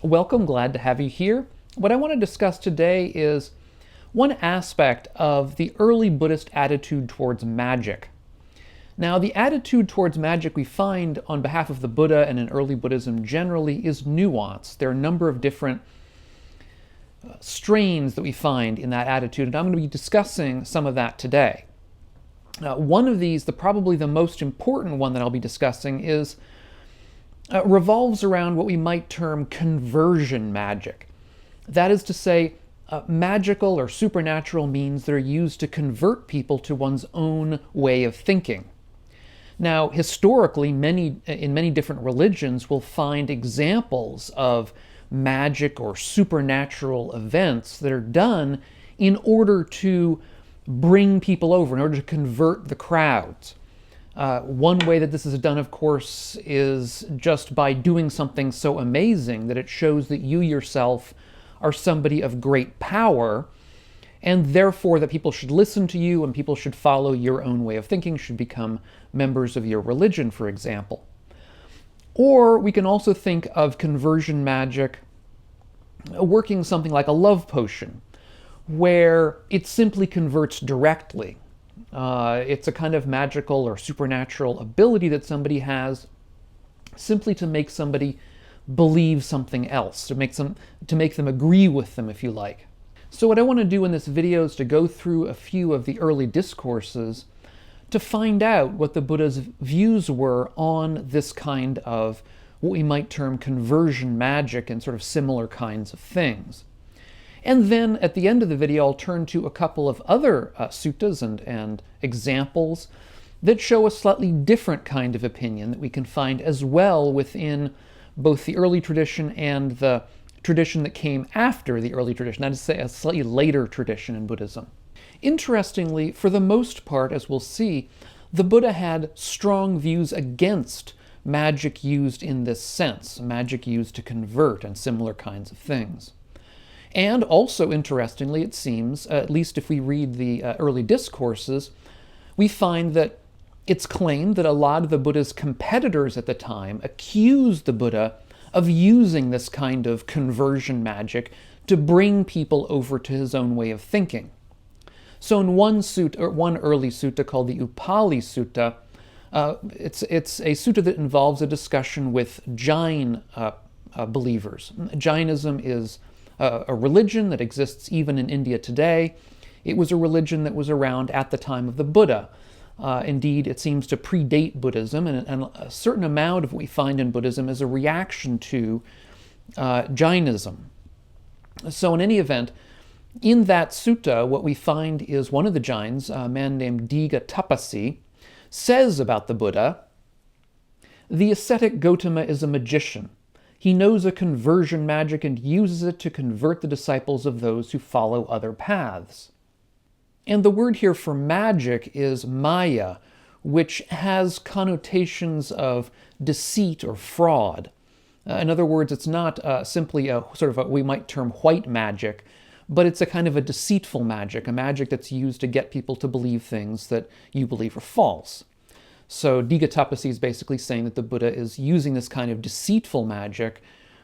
Welcome, glad to have you here. What I want to discuss today is one aspect of the early Buddhist attitude towards magic. Now, the attitude towards magic we find on behalf of the Buddha and in early Buddhism generally is nuanced. There are a number of different strains that we find in that attitude, and I'm going to be discussing some of that today. One of these, probably the most important one that I'll be discussing, is revolves around what we might term conversion magic. That is to say, magical or supernatural means that are used to convert people to one's own way of thinking. Now, historically, in many different religions, we'll find examples of magic or supernatural events that are done in order to bring people over, in order to convert the crowds. One way that this is done, of course, is just by doing something so amazing that it shows that you yourself are somebody of great power, and therefore that people should listen to you and people should follow your own way of thinking, should become members of your religion, for example. Or we can also think of conversion magic working something like a love potion, where it simply converts directly. It's a kind of magical or supernatural ability that somebody has simply to make somebody believe something else, to make them agree with them, if you like. So what I want to do in this video is to go through a few of the early discourses to find out what the Buddha's views were on this kind of what we might term conversion magic and sort of similar kinds of things. And then at the end of the video, I'll turn to a couple of other suttas and examples that show a slightly different kind of opinion that we can find as well within both the early tradition and the tradition that came after the early tradition, that is to say, a slightly later tradition in Buddhism. Interestingly, for the most part, as we'll see, the Buddha had strong views against magic used in this sense, magic used to convert and similar kinds of things. And also, interestingly, it seems, at least if we read the early discourses, we find that it's claimed that a lot of the Buddha's competitors at the time accused the Buddha of using this kind of conversion magic to bring people over to his own way of thinking. So in one early sutta called the Upayadhi Sutta, it's a sutta that involves a discussion with Jain believers. Jainism is a religion that exists even in India today. It was a religion that was around at the time of the Buddha. Indeed, it seems to predate Buddhism, and a certain amount of what we find in Buddhism is a reaction to Jainism. So in any event, in that sutta, what we find is one of the Jains, a man named Digha says about the Buddha, "The ascetic Gautama is a magician. He knows a conversion magic and uses it to convert the disciples of those who follow other paths." And the word here for magic is maya, which has connotations of deceit or fraud. In other words, it's not simply a sort of what we might term white magic, but it's a kind of a deceitful magic, a magic that's used to get people to believe things that you believe are false. So Digha is basically saying that the Buddha is using this kind of deceitful magic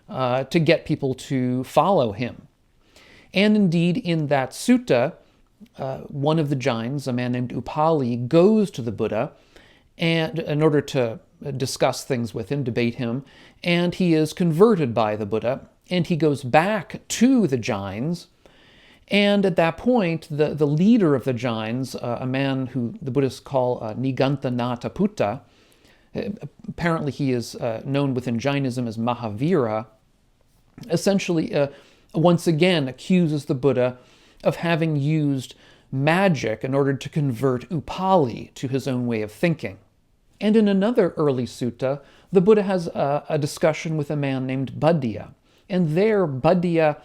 to get people to follow him. And indeed, in that sutta, one of the Jains, a man named Upayadhi, goes to the Buddha and in order to discuss things with him, debate him, and he is converted by the Buddha, and he goes back to the Jains. And at that point, the leader of the Jains, a man who the Buddhists call Niganthanataputta, apparently he is known within Jainism as Mahavira, essentially once again accuses the Buddha of having used magic in order to convert Upayadhi to his own way of thinking. And in another early sutta, the Buddha has a discussion with a man named Buddha, and there Buddha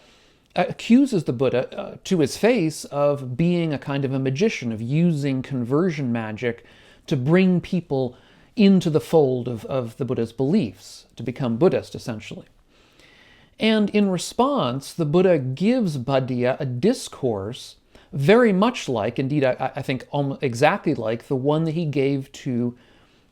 accuses the Buddha to his face of being a kind of a magician, of using conversion magic to bring people into the fold of the Buddha's beliefs, to become Buddhist, essentially. And in response, the Buddha gives Buddha a discourse very much like, indeed I think almost exactly like, the one that he gave to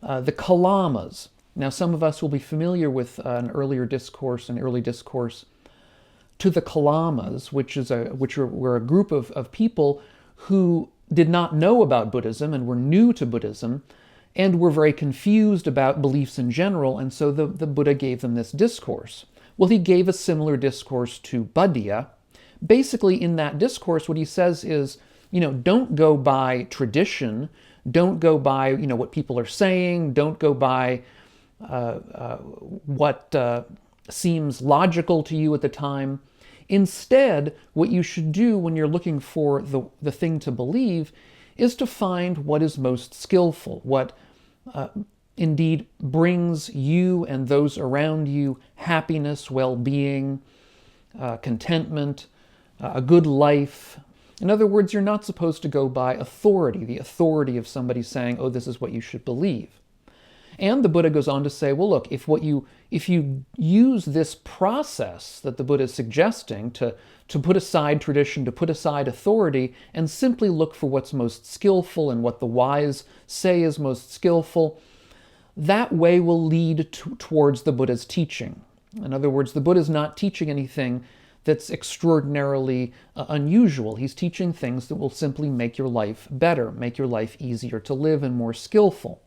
the Kalamas, Now, some of us will be familiar with an early discourse to the Kalamas, were a group of people who did not know about Buddhism and were new to Buddhism and were very confused about beliefs in general, and so the Buddha gave them this discourse. Well, he gave a similar discourse to Buddha. Basically, in that discourse, what he says is, don't go by tradition, don't go by, what people are saying, don't go by what seems logical to you at the time. Instead, what you should do when you're looking for the thing to believe is to find what is most skillful, what indeed brings you and those around you happiness, well-being, contentment, a good life. In other words, you're not supposed to go by authority, the authority of somebody saying, oh, this is what you should believe. And the Buddha goes on to say, well, look, if you use this process that the Buddha is suggesting to put aside tradition, to put aside authority, and simply look for what's most skillful and what the wise say is most skillful, that way will lead towards the Buddha's teaching. In other words, the Buddha is not teaching anything that's extraordinarily unusual. He's teaching things that will simply make your life better, make your life easier to live and more skillful.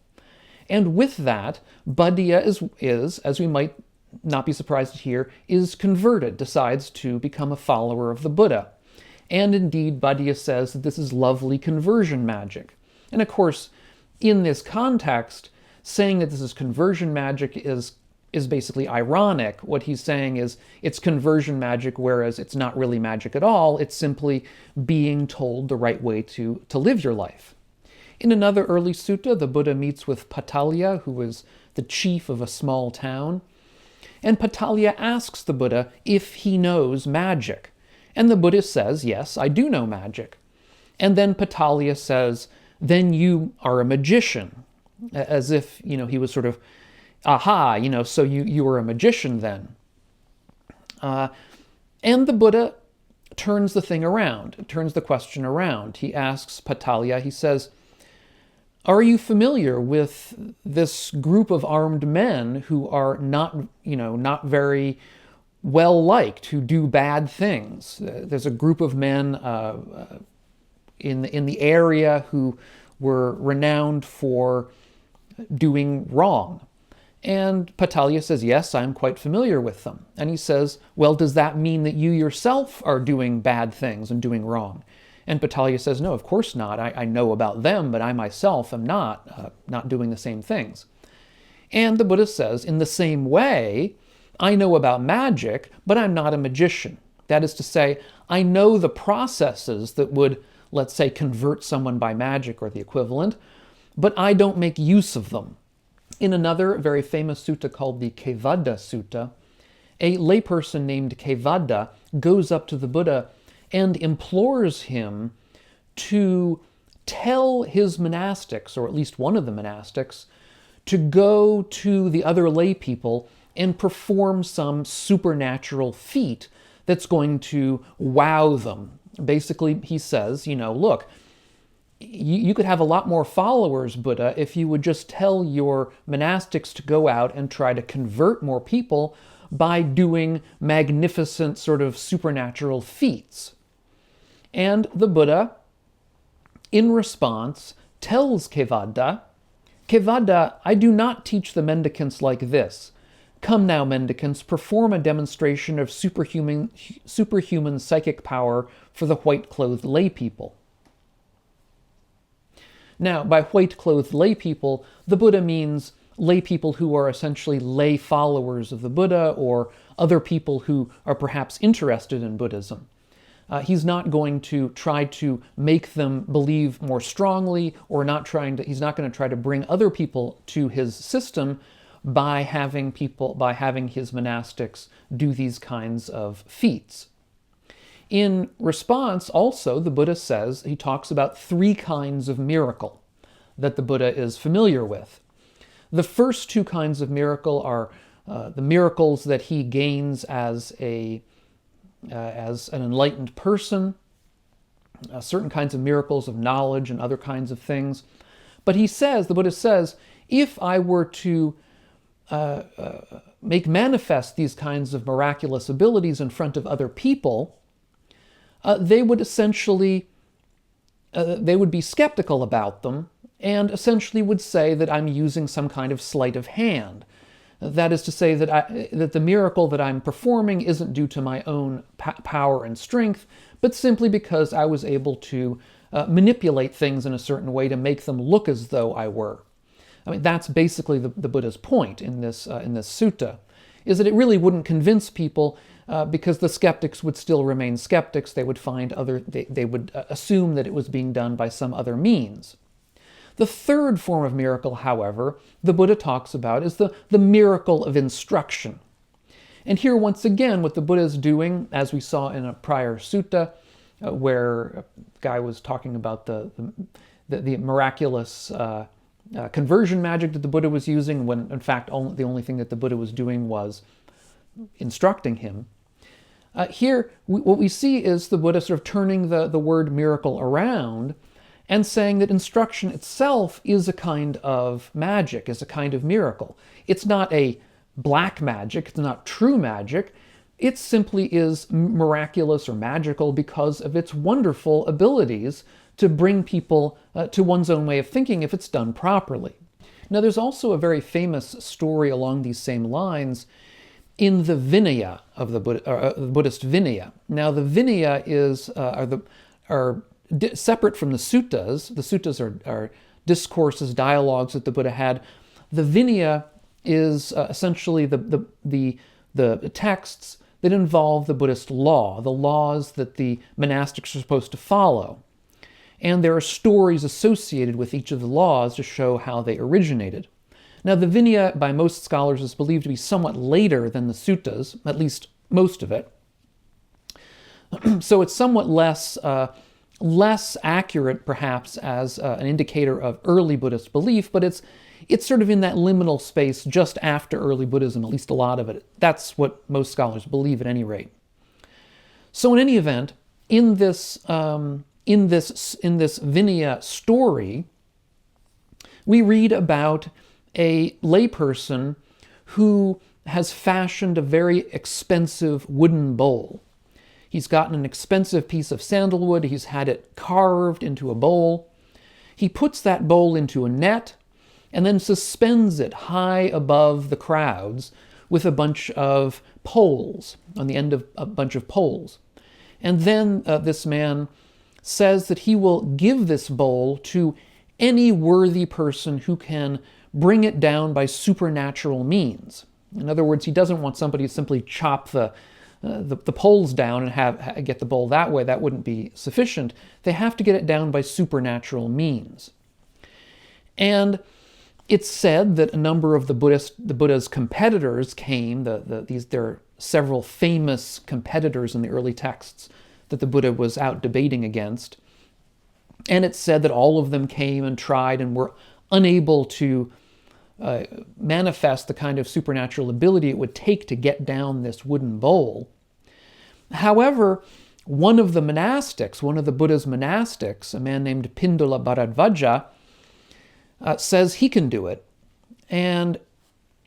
And with that, Buddha is, as we might not be surprised to hear, is converted, decides to become a follower of the Buddha. And indeed, Buddha says that this is lovely conversion magic. And of course, in this context, saying that this is conversion magic is basically ironic. What he's saying is it's conversion magic, whereas it's not really magic at all. It's simply being told the right way to live your life. In another early sutta, the Buddha meets with Patalya, who is the chief of a small town. And Patalya asks the Buddha if he knows magic. And the Buddha says, yes, I do know magic. And then Patalya says, then you are a magician. As if, he was sort of, aha, so you were a magician then. And the Buddha turns the thing around, turns the question around. He asks Patalya, he says, are you familiar with this group of armed men who are not very well liked, who do bad things? There's a group of men in the area who were renowned for doing wrong. And Patalya says, yes, I'm quite familiar with them. And he says, well, does that mean that you yourself are doing bad things and doing wrong? And Patalya says, no, of course not. I know about them, but I myself am not doing the same things. And the Buddha says, in the same way, I know about magic, but I'm not a magician. That is to say, I know the processes that would, let's say, convert someone by magic or the equivalent, but I don't make use of them. In another very famous sutta called the Kevaddha Sutta, a layperson named Kevaddha goes up to the Buddha and implores him to tell his monastics, or at least one of the monastics, to go to the other lay people and perform some supernatural feat that's going to wow them. Basically, he says, look, you could have a lot more followers, Buddha, if you would just tell your monastics to go out and try to convert more people by doing magnificent sort of supernatural feats. And the Buddha, in response, tells Kevaddha, I do not teach the mendicants like this. Come now, mendicants, perform a demonstration of superhuman psychic power for the white-clothed lay people. Now, by white-clothed lay people, the Buddha means lay people who are essentially lay followers of the Buddha or other people who are perhaps interested in Buddhism. He's not going to try to make them believe more strongly, or he's not going to try to bring other people to his system by having his monastics do these kinds of feats. In response, also, the Buddha says, he talks about 3 kinds of miracle that the Buddha is familiar with. The first 2 kinds of miracle are the miracles that he gains as an enlightened person, certain kinds of miracles of knowledge and other kinds of things. But the Buddha says, if I were to make manifest these kinds of miraculous abilities in front of other people, they would essentially, they would be skeptical about them and essentially would say that I'm using some kind of sleight of hand. That is to say that the miracle that I'm performing isn't due to my own power and strength, but simply because I was able to manipulate things in a certain way to make them look as though I were. I mean, that's basically the Buddha's point in this sutta, is that it really wouldn't convince people because the skeptics would still remain skeptics. They would they would assume that it was being done by some other means. The third form of miracle, however, the Buddha talks about is the miracle of instruction. And here, once again, what the Buddha is doing, as we saw in a prior sutta, where a guy was talking about the miraculous conversion magic that the Buddha was using, when in fact the only thing that the Buddha was doing was instructing him. Here, what we see is the Buddha sort of turning the word miracle around and saying that instruction itself is a kind of magic, is a kind of miracle. It's not a black magic, it's not true magic, it simply is miraculous or magical because of its wonderful abilities to bring people to one's own way of thinking if it's done properly. Now, there's also a very famous story along these same lines in the Vinaya of the Buddhist Vinaya. Now, the Vinaya are separate from the suttas. The suttas are discourses, dialogues that the Buddha had. The Vinaya is essentially the texts that involve the Buddhist law, the laws that the monastics are supposed to follow. And there are stories associated with each of the laws to show how they originated. Now, the Vinaya, by most scholars, is believed to be somewhat later than the suttas, at least most of it. So it's somewhat less accurate, perhaps, as an indicator of early Buddhist belief, but it's sort of in that liminal space just after early Buddhism, at least a lot of it. That's what most scholars believe, at any rate. So in any event, in this Vinaya story, we read about a layperson who has fashioned a very expensive wooden bowl. He's gotten an expensive piece of sandalwood, he's had it carved into a bowl. He puts that bowl into a net and then suspends it high above the crowds with a bunch of poles, on the end of a bunch of poles. And then this man says that he will give this bowl to any worthy person who can bring it down by supernatural means. In other words, he doesn't want somebody to simply chop the poles down and get the bowl that way. That wouldn't be sufficient. They have to get it down by supernatural means. And it's said that a number of the Buddha's competitors came. There are several famous competitors in the early texts that the Buddha was out debating against. And it's said that all of them came and tried and were unable to manifest the kind of supernatural ability it would take to get down this wooden bowl. However, one of the Buddha's monastics, a man named Piṇḍola Bhāradvāja, says he can do it and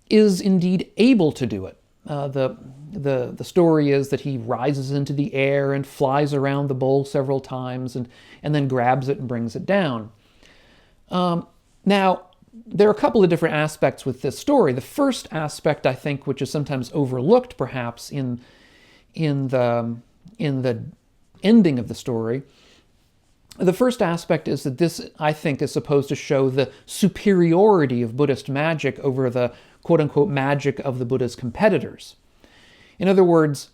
is indeed able to do it. The story is that he rises into the air and flies around the bowl several times and then grabs it and brings it down. Now, there are a couple of different aspects with this story. The first aspect, I think, which is sometimes overlooked perhaps in the ending of the story, the first aspect is that this, I think, is supposed to show the superiority of Buddhist magic over the quote-unquote magic of the Buddha's competitors. In other words,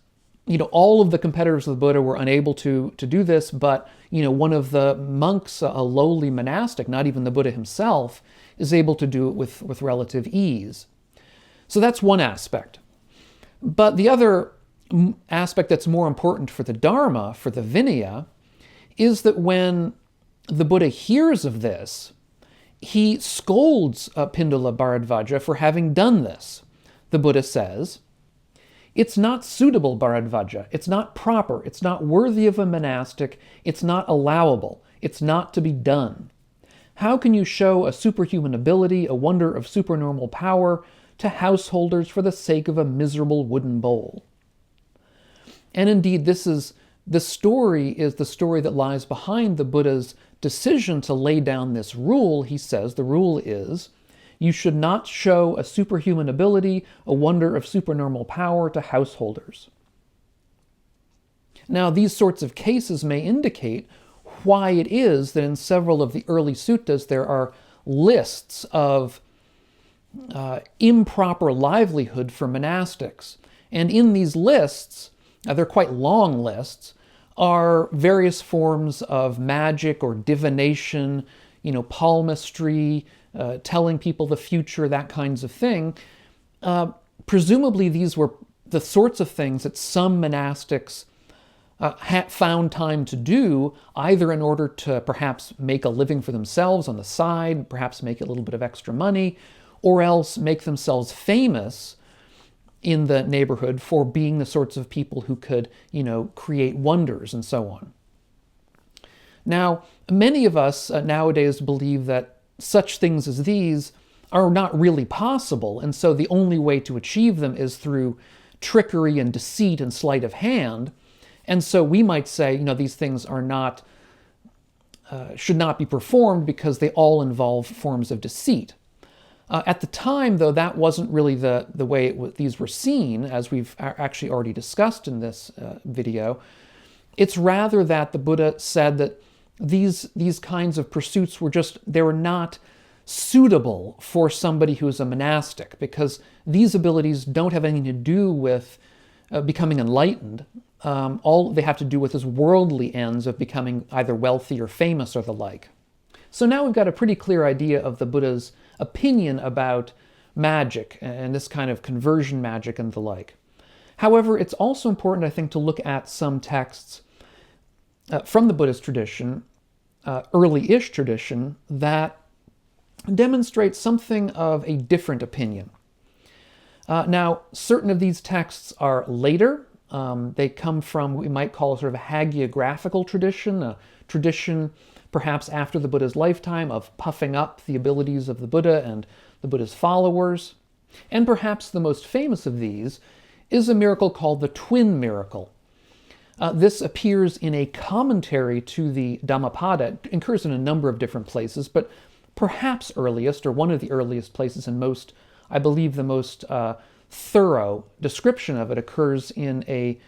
all of the competitors of the Buddha were unable to do this, but, one of the monks, a lowly monastic, not even the Buddha himself, is able to do it with relative ease. So that's one aspect. But the other aspect that's more important for the Dharma, for the Vinaya, is that when the Buddha hears of this, he scolds Piṇḍola Bhāradvāja for having done this. The Buddha says, "It's not suitable, Bhāradvāja. It's not proper. It's not worthy of a monastic. It's not allowable. It's not to be done. How can you show a superhuman ability, a wonder of supernormal power, to householders for the sake of a miserable wooden bowl. And indeed, the story is the story that lies behind the Buddha's decision to lay down this rule. He says the rule is, you should not show a superhuman ability, a wonder of supernormal power to householders. Now, these sorts of cases may indicate why it is that in several of the early suttas there are lists of improper livelihood for monastics. And in these lists, they're quite long lists, are various forms of magic or divination, palmistry, telling people the future, that kinds of thing. Presumably these were the sorts of things that some monastics found time to do, either in order to perhaps make a living for themselves on the side, perhaps make a little bit of extra money, or else make themselves famous in the neighborhood for being the sorts of people who could, create wonders and so on. Now, many of us nowadays believe that such things as these are not really possible, and so the only way to achieve them is through trickery and deceit and sleight of hand. And so we might say, these things are not, should not be performed because they all involve forms of deceit. At the time, though, that wasn't really the way these were seen, as we've actually already discussed in this video. It's rather that the Buddha said that these kinds of pursuits they were not suitable for somebody who is a monastic, because these abilities don't have anything to do with becoming enlightened. All they have to do with is worldly ends of becoming either wealthy or famous or the like. So now we've got a pretty clear idea of the Buddha's opinion about magic and this kind of conversion magic and the like. However, it's also important, I think, to look at some texts from the Buddhist tradition, early-ish tradition, that demonstrate something of a different opinion. Now, certain of these texts are later. They come from what we might call a sort of a hagiographical tradition, a tradition perhaps after the Buddha's lifetime of puffing up the abilities of the Buddha and the Buddha's followers. And perhaps the most famous of these is a miracle called the twin miracle. This appears in a commentary to the Dhammapada. It occurs in a number of different places, but perhaps earliest, or one of the earliest places and most, I believe the most thorough description of it, occurs in a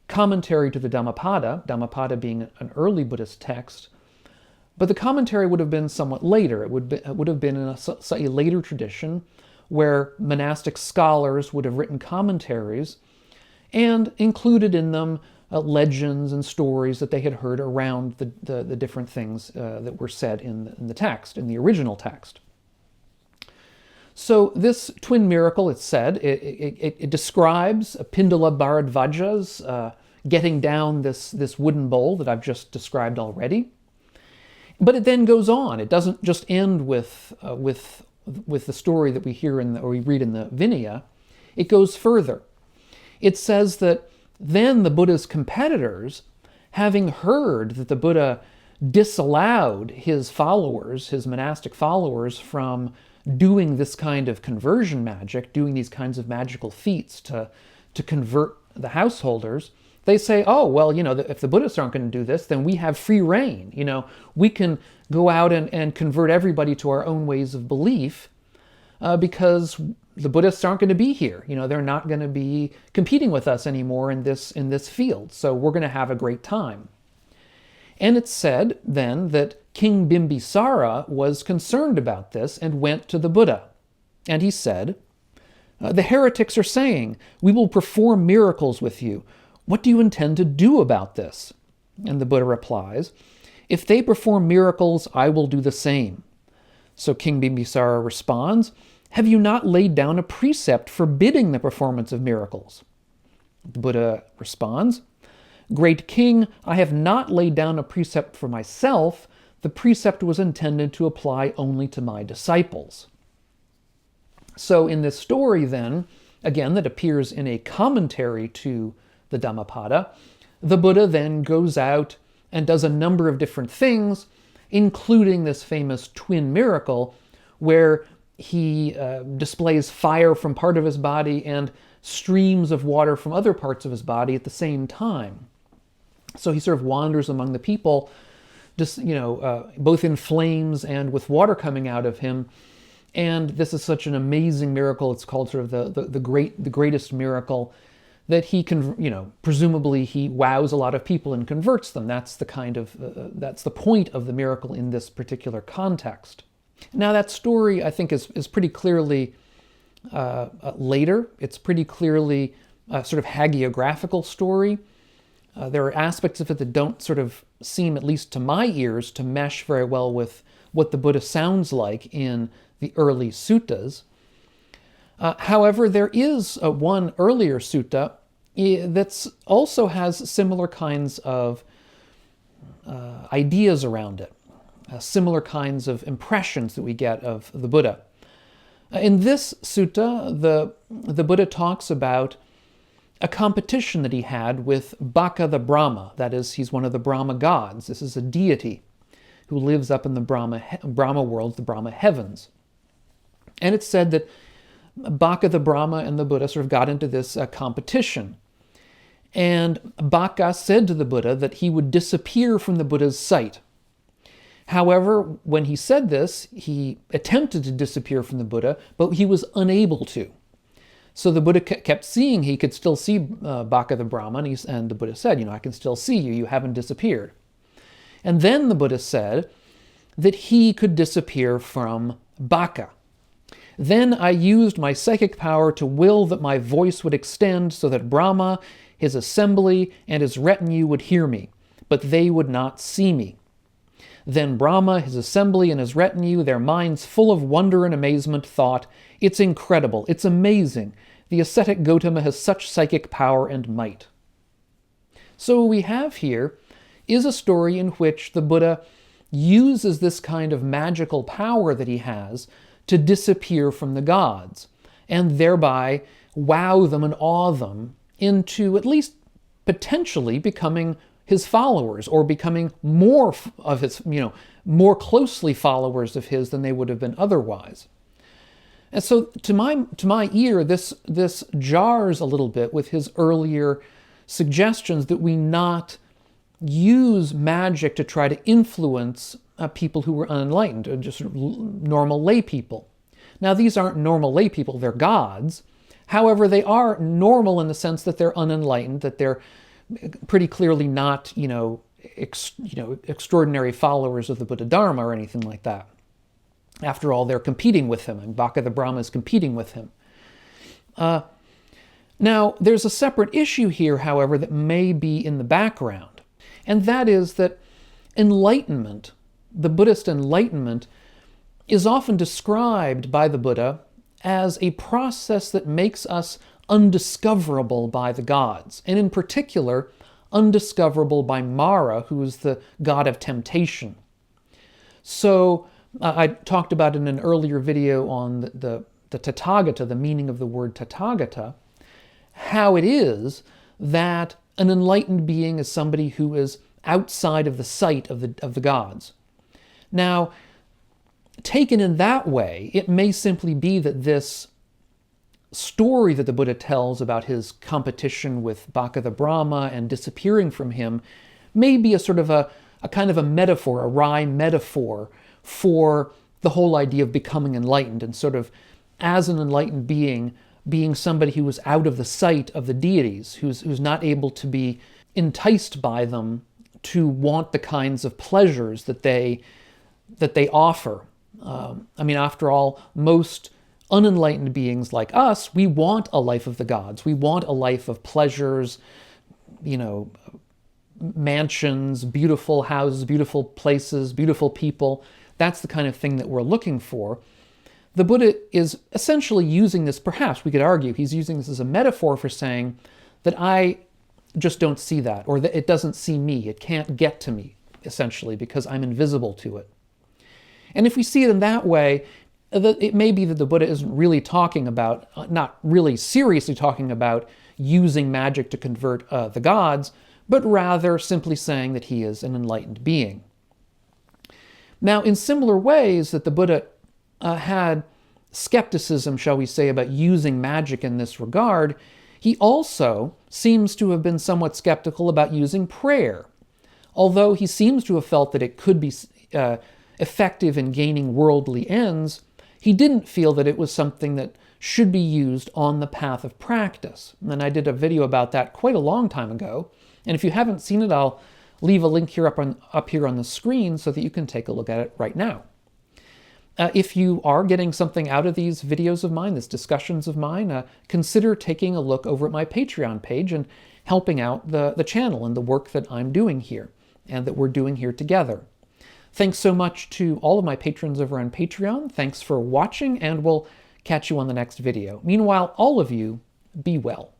commentary to the Dhammapada, Dhammapada being an early Buddhist text. But the commentary would have been somewhat later. It would have been in a slightly later tradition where monastic scholars would have written commentaries and included in them legends and stories that they had heard around the different things that were said in the text, in the original text. So this twin miracle, it's said, it describes Piṇḍola Bhāradvāja's getting down this wooden bowl that I've just described already. But it then goes on. It doesn't just end with the story that we read in the Vinaya. It goes further. It says that then the Buddha's competitors, having heard that the Buddha disallowed his followers, his monastic followers, from doing this kind of conversion magic, doing these kinds of magical feats to convert the householders, they say, oh, well, if the Buddhists aren't going to do this, then we have free reign. We can go out and convert everybody to our own ways of belief because the Buddhists aren't going to be here. They're not going to be competing with us anymore in this field. So we're going to have a great time. And it's said then that King Bimbisara was concerned about this and went to the Buddha. And he said, the heretics are saying, we will perform miracles with you. What do you intend to do about this? And the Buddha replies, if they perform miracles, I will do the same. So King Bimbisara responds, have you not laid down a precept forbidding the performance of miracles? The Buddha responds, great king, I have not laid down a precept for myself. The precept was intended to apply only to my disciples. So in this story then, again, that appears in a commentary to the Dhammapada, the Buddha then goes out and does a number of different things, including this famous twin miracle, where he displays fire from part of his body and streams of water from other parts of his body at the same time. So he sort of wanders among the people, just, both in flames and with water coming out of him. And this is such an amazing miracle. It's called sort of the greatest miracle, that he can, presumably he wows a lot of people and converts them. That's the kind of that's the point of the miracle in this particular context. Now that story, I think, is pretty clearly later. It's pretty clearly a sort of hagiographical story. There are aspects of it that don't sort of seem, at least to my ears, to mesh very well with what the Buddha sounds like in the early suttas. However, there is one earlier sutta that also has similar kinds of ideas around it, similar kinds of impressions that we get of the Buddha. In this sutta, the Buddha talks about a competition that he had with Bhaka the Brahma. That is, he's one of the Brahma gods. This is a deity who lives up in the Brahma world, the Brahma heavens. And it's said that Bhaka the Brahma and the Buddha sort of got into this competition. And Bhaka said to the Buddha that he would disappear from the Buddha's sight. However, when he said this, he attempted to disappear from the Buddha, but he was unable to. So the Buddha kept seeing, he could still see Bhaka the Brahma, and the Buddha said, I can still see you, you haven't disappeared. And then the Buddha said that he could disappear from Bhaka. Then I used my psychic power to will that my voice would extend so that Brahma, his assembly, and his retinue would hear me, but they would not see me. Then Brahma, his assembly, and his retinue, their minds full of wonder and amazement, thought, "It's incredible, it's amazing. The ascetic Gautama has such psychic power and might." So what we have here is a story in which the Buddha uses this kind of magical power that he has to disappear from the gods, and thereby wow them and awe them into at least potentially becoming his followers, or becoming more of his, more closely followers of his than they would have been otherwise. And so to my ear, this jars a little bit with his earlier suggestions that we not use magic to try to influence people who were unenlightened, or just normal lay people. Now, these aren't normal lay people, they're gods. However, they are normal in the sense that they're unenlightened, that they're pretty clearly not, extraordinary followers of the Buddha Dharma or anything like that. After all, they're competing with him, and Bhaka the Brahma is competing with him. Now, there's a separate issue here, however, that may be in the background, and that is that enlightenment, the Buddhist enlightenment, is often described by the Buddha as a process that makes us undiscoverable by the gods, and in particular, undiscoverable by Mara, who is the god of temptation. So, I talked about in an earlier video on the Tathagata, the meaning of the word Tathagata, how it is that an enlightened being is somebody who is outside of the sight of the gods. Now, taken in that way, it may simply be that this story that the Buddha tells about his competition with Bhaka the Brahma and disappearing from him may be a sort of a kind of a metaphor, a wry metaphor for the whole idea of becoming enlightened, and sort of as an enlightened being somebody who is out of the sight of the deities, who's not able to be enticed by them to want the kinds of pleasures that they offer. After all, most unenlightened beings like us, we want a life of the gods. We want a life of pleasures, mansions, beautiful houses, beautiful places, beautiful people. That's the kind of thing that we're looking for. The Buddha is essentially using this, perhaps we could argue, he's using this as a metaphor for saying that I just don't see that, or that it doesn't see me, it can't get to me, essentially, because I'm invisible to it. And if we see it in that way, it may be that the Buddha isn't really talking about, not really seriously talking about using magic to convert the gods, but rather simply saying that he is an enlightened being. Now, in similar ways that the Buddha had skepticism, shall we say, about using magic in this regard, he also seems to have been somewhat skeptical about using prayer. Although he seems to have felt that it could be effective in gaining worldly ends, he didn't feel that it was something that should be used on the path of practice. And I did a video about that quite a long time ago. And if you haven't seen it, I'll leave a link here up here on the screen so that you can take a look at it right now. If you are getting something out of these videos of mine, these discussions of mine, consider taking a look over at my Patreon page and helping out the channel and the work that I'm doing here and that we're doing here together. Thanks so much to all of my patrons over on Patreon. Thanks for watching, and we'll catch you on the next video. Meanwhile, all of you, be well.